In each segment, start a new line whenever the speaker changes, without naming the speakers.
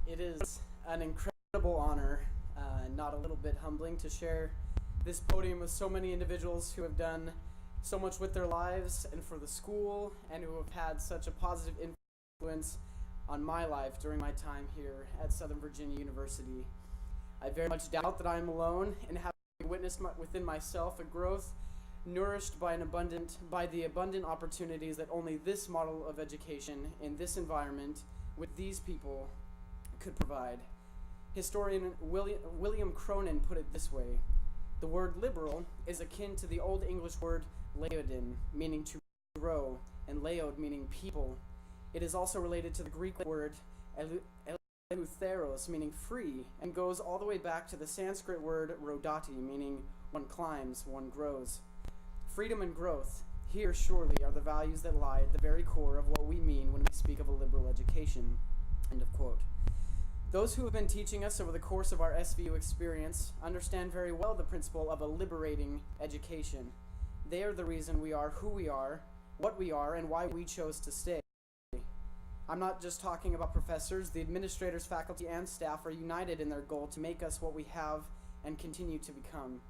It is an incredible honor, and not a little bit humbling, to share this podium with so many individuals who have done so much with their lives and for the school, and who have had such a positive influence on my life during my time here at Southern Virginia University. I very much doubt that I am alone in having witnessed within myself a growth nourished by the abundant opportunities that only this model of education in this environment with these people could provide. Historian William Cronin put it this way: the word liberal is akin to the Old English word laodin, meaning to grow, and laod meaning people. It is also related to the Greek word eleutheros, meaning free, and goes all the way back to the Sanskrit word rodati, meaning one climbs, one grows. Freedom and growth, here surely are the values that lie at the very core of what we mean when we speak of a liberal education. End of quote. Those who have been teaching us over the course of our SVU experience understand very well the principle of a liberating education. They are the reason we are who we are, what we are, and why we chose to stay. I'm not just talking about professors. The administrators, faculty, and staff are united in their goal to make us what we have and continue to become.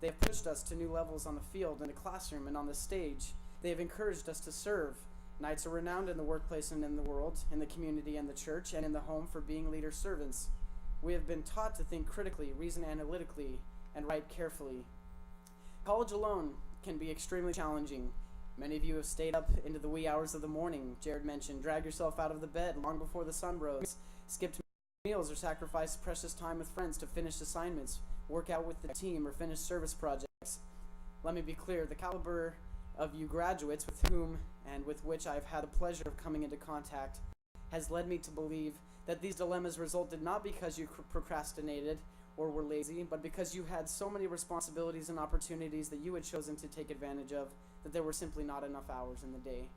They have pushed us to new levels on the field, in the classroom, and on the stage. They have encouraged us to serve. Knights are renowned in the workplace and in the world, in the community and the church, and in the home for being leader servants. We have been taught to think critically, reason analytically, and write carefully. College alone can be extremely challenging. Many of you have stayed up into the wee hours of the morning. Jared mentioned, drag yourself out of the bed long before the sun rose, skipped meals, or sacrificed precious time with friends to finish assignments, work out with the team, or finish service projects. Let me be clear, the caliber of you graduates with whom and with which I've had the pleasure of coming into contact has led me to believe that these dilemmas resulted not because you procrastinated or were lazy, but because you had so many responsibilities and opportunities that you had chosen to take advantage of that there were simply not enough hours in the day.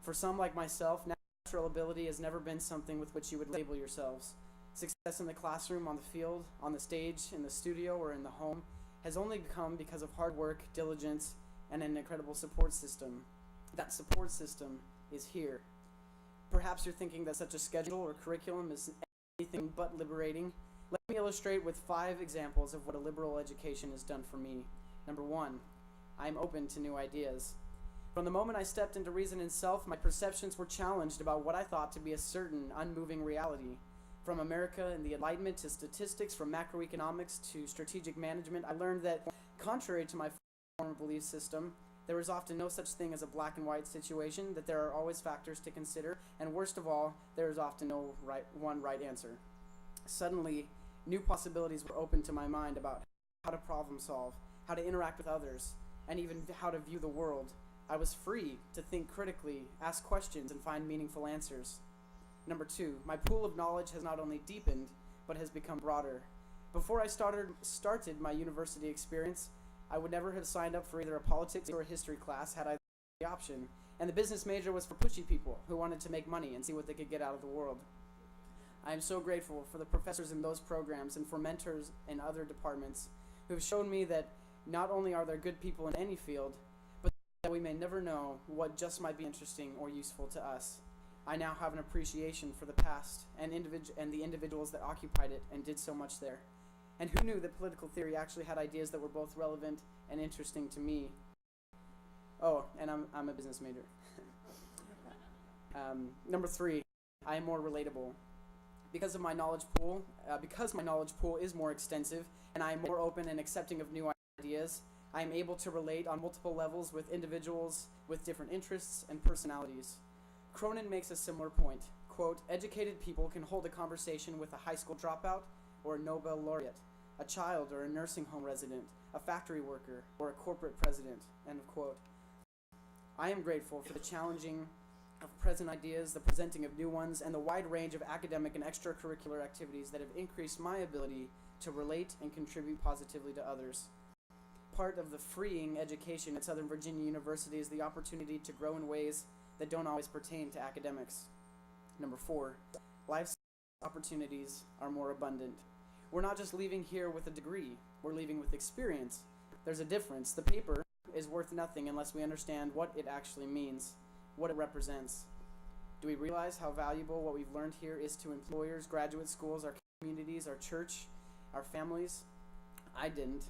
For some like myself, natural ability has never been something with which you would label yourselves. Success in the classroom, on the field, on the stage, in the studio, or in the home has only come because of hard work, diligence, and an incredible support system. That support system is here. Perhaps you're thinking that such a schedule or curriculum is anything but liberating. Let me illustrate with 5 examples of what a liberal education has done for me. Number 1, I am open to new ideas. From the moment I stepped into reason and self, my perceptions were challenged about what I thought to be a certain, unmoving reality. From America and the Enlightenment to statistics, from macroeconomics to strategic management, I learned that, contrary to my former belief system, there is often no such thing as a black and white situation, that there are always factors to consider, and worst of all, there is often no one right answer. Suddenly, new possibilities were opened to my mind about how to problem solve, how to interact with others, and even how to view the world. I was free to think critically, ask questions, and find meaningful answers. Number 2, my pool of knowledge has not only deepened, but has become broader. Before I started my university experience, I would never have signed up for either a politics or a history class had I the option, and the business major was for pushy people who wanted to make money and see what they could get out of the world. I am so grateful for the professors in those programs and for mentors in other departments who have shown me that not only are there good people in any field, but that we may never know what just might be interesting or useful to us. I now have an appreciation for the past and the individuals that occupied it and did so much there. And who knew that political theory actually had ideas that were both relevant and interesting to me? Oh, and I'm a business major. Number 3, I am more relatable. Because my knowledge pool is more extensive, and I am more open and accepting of new ideas, I am able to relate on multiple levels with individuals with different interests and personalities. Cronin makes a similar point. Quote, educated people can hold a conversation with a high school dropout or a Nobel laureate, a child or a nursing home resident, a factory worker, or a corporate president, end of quote. I am grateful for the challenging of present ideas, the presenting of new ones, and the wide range of academic and extracurricular activities that have increased my ability to relate and contribute positively to others. Part of the freeing education at Southern Virginia University is the opportunity to grow in ways that don't always pertain to academics. Number 4, life's opportunities are more abundant. We're not just leaving here with a degree, we're leaving with experience. There's a difference. The paper is worth nothing unless we understand what it actually means, what it represents. Do we realize how valuable what we've learned here is to employers, graduate schools, our communities, our church, our families? I didn't.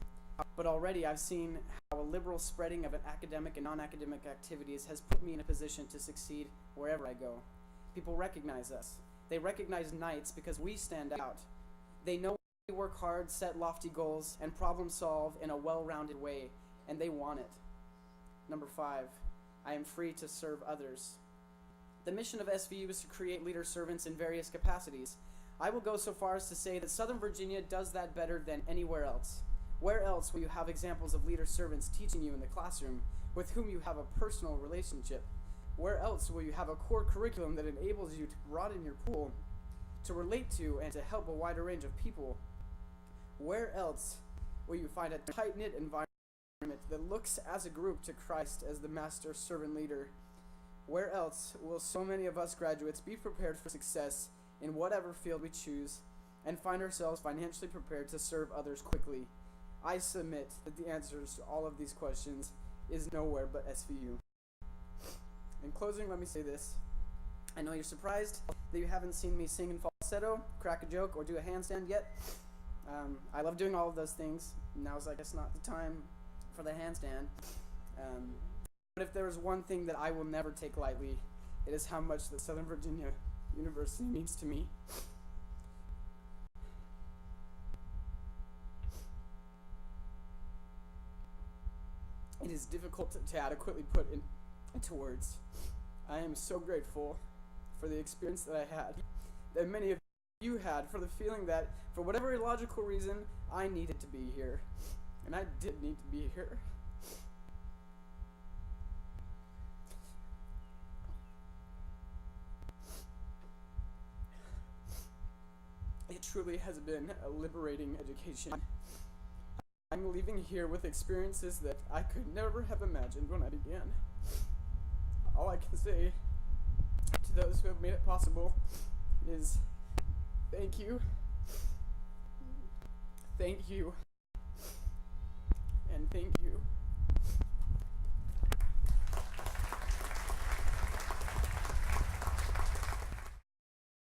But already I've seen how a liberal spreading of academic and non-academic activities has put me in a position to succeed wherever I go. People recognize us. They recognize Knights because we stand out. They know we work hard, set lofty goals, and problem solve in a well-rounded way, and they want it. Number 5, I am free to serve others. The mission of SVU is to create leader servants in various capacities. I will go so far as to say that Southern Virginia does that better than anywhere else. Where else will you have examples of leader servants teaching you in the classroom, with whom you have a personal relationship? Where else will you have a core curriculum that enables you to broaden your pool, to relate to and to help a wider range of people? Where else will you find a tight-knit environment that looks as a group to Christ as the master servant leader? Where else will so many of us graduates be prepared for success in whatever field we choose and find ourselves financially prepared to serve others quickly? I submit that the answers to all of these questions is nowhere but SVU. In closing, let me say this. I know you're surprised that you haven't seen me sing in falsetto, crack a joke, or do a handstand yet. I love doing all of those things. Now's, I guess, not the time for the handstand. But if there is one thing that I will never take lightly, it is how much the Southern Virginia University means to me. It is difficult to adequately put into words. I am so grateful for the experience that I had, that many of you had, for the feeling that, for whatever illogical reason, I needed to be here. And I did need to be here. It truly has been a liberating education. I'm leaving here with experiences that I could never have imagined when I began. All I can say to those who have made it possible is thank you, and thank you.